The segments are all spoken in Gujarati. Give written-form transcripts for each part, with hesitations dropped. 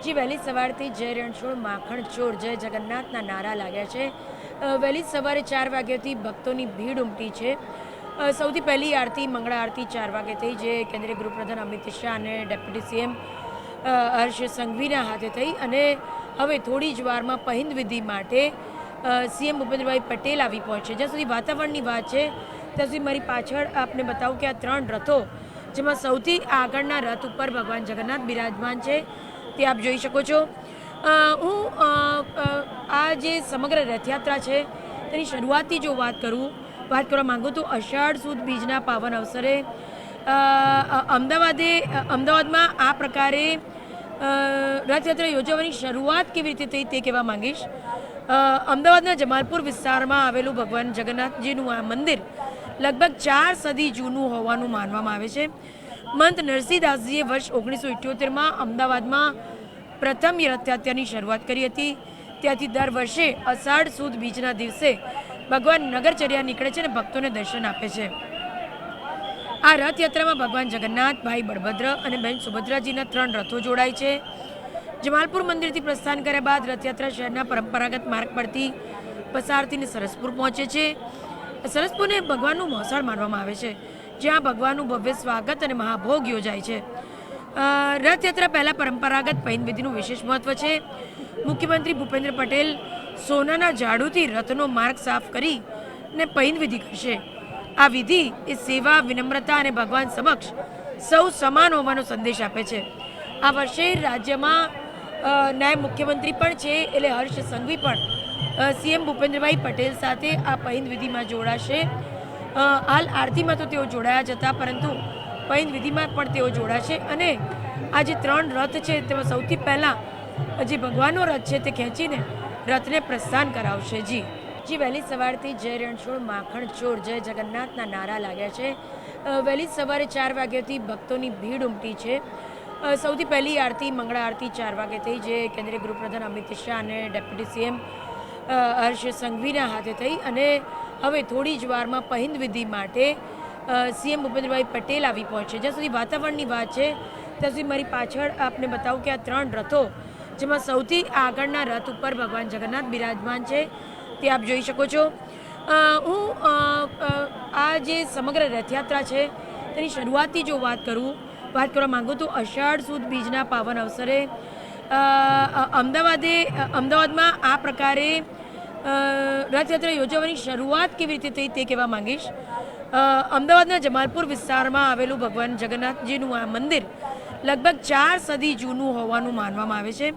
જી વહેલી સવારથી જય રણછોડ માખણ ચોર જય જગન્નાથના નારા લાગ્યા છે। વહેલી સવારે 4 વાગ્યાથી ભક્તોની ભીડ ઉમટી છે। સૌથી પહેલી આરતી મંગળા આરતી 4 વાગે થઈ, જે કેન્દ્રીય ગૃહપ્રધાન અમિત શાહ અને ડેપ્યુટી સીએમ હર્ષ સંઘવીના હાથે થઈ અને હવે થોડી જ વારમાં પહિંદ વિધિ માટે સીએમ ભૂપેન્દ્રભાઈ પટેલ આવી પહોંચે। જ્યાં સુધી વાતાવરણની વાત છે ત્યાં સુધી મારી પાછળ આપને બતાવું કે આ 3 રથો, જેમાં સૌથી આગળના રથ ઉપર ભગવાન જગન્નાથ બિરાજમાન છે, તે આપ જોઈ શકો છો। હું આ જે સમગ્ર રથયાત્રા છે તેની શરૂઆતથી જો વાત કરવા માંગુ તો અષાઢ સુદ બીજના પાવન અવસરે અમદાવાદમાં આ પ્રકારે રથયાત્રા યોજવાની શરૂઆત કેવી રીતે થઈ તે કહેવા માંગીશ। અમદાવાદના જમાલપુર વિસ્તારમાં આવેલું ભગવાન જગન્નાથજીનું આ મંદિર લગભગ 4 સદી જૂનું હોવાનું માનવામાં આવે છે। મંત નરસિંહદાસજીએ વર્ષ 1978માં અમદાવાદમાં પ્રથમ રથયાત્રાની શરૂઆત કરી હતી। ત્યાંથી દર વર્ષે અષાઢ સુદ બીજના દિવસે ભગવાન નગરચર્યા નીકળે છે અને ભક્તોને દર્શન આપે છે। આ રથયાત્રામાં ભગવાન જગન્નાથ, ભાઈ બળભદ્ર અને બહેન સુભદ્રાજીના 3 રથો જોડાય છે। જમાલપુર મંદિરથી પ્રસ્થાન કર્યા બાદ રથયાત્રા શહેરના પરંપરાગત માર્ગ પરથી પસાર થઈને સરસપુર પહોંચે છે। સરસપુરને ભગવાનનું મોસાળ માનવામાં આવે છે, જ્યાં ભગવાનનું ભવ્ય સ્વાગત અને મહાભોગ યોજાય છે। રથયાત્રા પહેલાં પરંપરાગત પહિંદ વિધિનું વિશેષ મહત્વ છે। મુખ્યમંત્રી ભૂપેન્દ્ર પટેલ સોનાના ઝાડુથી રથનો માર્ગ સાફ કરીને પહિંદ વિધિ કરશે। આ વિધિ એ સેવા, વિનમ્રતા અને ભગવાન સમક્ષ સૌ સમાન હોવાનો સંદેશ આપે છે। આ વર્ષે રાજ્યમાં નાયબ મુખ્યમંત્રી પણ છે, એટલે હર્ષ સંઘવી પણ સીએમ ભૂપેન્દ્રભાઈ પટેલ સાથે આ પહિંદ વિધિમાં જોડાશે। હાલ આરતીમાં તો તેઓ જોડાયા જ હતા, પરંતુ પહિંદ વિધિમાં પણ તેઓ જોડાશે અને આ જે 3 રથ છે તેમાં સૌથી પહેલાં જે ભગવાનનો રથ છે તે ખેંચીને રથને પ્રસ્થાન કરાવશે। જી વહેલી સવારથી જય રણછોડ માખણ ચોર જય જગન્નાથના નારા લાગ્યા છે। વહેલી સવારે 4 વાગ્યાથી ભક્તોની ભીડ ઉમટી છે। સૌથી પહેલી આરતી મંગળા આરતી 4 વાગે થઈ, જે કેન્દ્રીય ગૃહપ્રધાન અમિત શાહ અને ડેપ્યુટી સીએમ હર્ષ સંઘવીના હાથે થઈ અને હવે થોડી જ વારમાં પહિંદ વિધિ માટે સીએમ ભૂપેન્દ્રભાઈ પટેલ આવી પહોંચે। જ્યાં સુધી વાતાવરણની વાત છે ત્યાં સુધી મારી પાછળ આપને બતાવું કે આ 3 રથો, જેમાં સૌથી આગળના રથ ઉપર ભગવાન જગન્નાથ બિરાજમાન છે, તે આપ જોઈ શકો છો। હું આ જે સમગ્ર રથયાત્રા છે તેની શરૂઆતથી જો વાત કરવા માંગુ તો અષાઢ સુદ બીજના પાવન અવસરે અમદાવાદમાં આ પ્રકારે રથયાત્રા યોજવાની શરૂઆત કેવી રીતે થઈ તે કહેવા માંગીશ। અમદાવાદના જમાલપુર વિસ્તારમાં આવેલું ભગવાન જગન્નાથજીનું આ મંદિર લગભગ 4 સદી જૂનું હોવાનું માનવામાં આવે છે।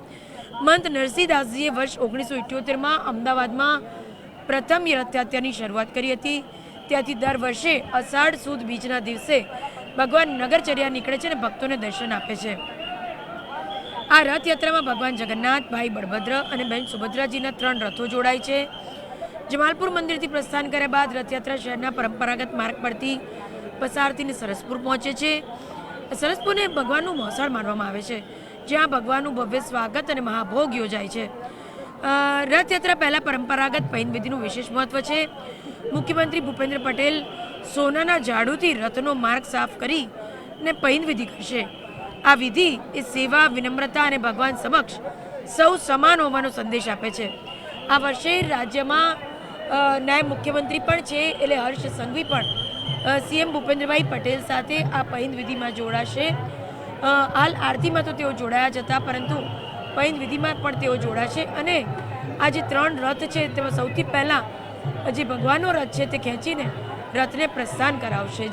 મંત નરસિંહદાસજીએ વર્ષ 1978માં અમદાવાદમાં પ્રથમ રથયાત્રાની શરૂઆત કરી હતી। ત્યાંથી દર વર્ષે અષાઢ સુદ બીજના દિવસે ભગવાન નગરચર્યા નીકળે છે અને ભક્તોને દર્શન આપે છે। આ રથયાત્રામાં ભગવાન જગન્નાથ, ભાઈ બળભદ્ર અને બહેન સુભદ્રાજીના 3 રથો જોડાય છે। જમાલપુર મંદિરથી પ્રસ્થાન કર્યા બાદ રથયાત્રા શહેરના પરંપરાગત માર્ગ પરથી પસાર થઈને સરસપુર પહોંચે છે। સરસપુરને ભગવાનનું મોસાળ માનવામાં આવે છે, જ્યાં ભગવાનનું ભવ્ય સ્વાગત અને મહાભોગ યોજાય છે। રથયાત્રા પહેલાં પરંપરાગત પહિંદ વિધિનું વિશેષ મહત્વ છે। મુખ્યમંત્રી ભૂપેન્દ્ર પટેલ સોનાના ઝાડુથી રથનો માર્ગ સાફ કરીને પહિંદ વિધિ કરશે। આ વિધિ એ સેવા, વિનમ્રતા અને ભગવાન સમક્ષ સૌ સમાન હોવાનો સંદેશ આપે છે। આ વર્ષે રાજ્યમાં નાયબ મુખ્યમંત્રી પણ છે, એટલે હર્ષ સંઘવી પણ સીએમ ભૂપેન્દ્રભાઈ પટેલ સાથે આ પહિંદ વિધિમાં જોડાશે। હાલ આરતીમાં તો તેઓ જોડાયા જ હતા, પરંતુ પહિંદ વિધિમાં પણ તેઓ જોડાશે અને આ જે 3 રથ છે તેમાં સૌથી પહેલાં જે ભગવાનનો રથ છે તે ખેંચીને રથને પ્રસ્થાન કરાવશે।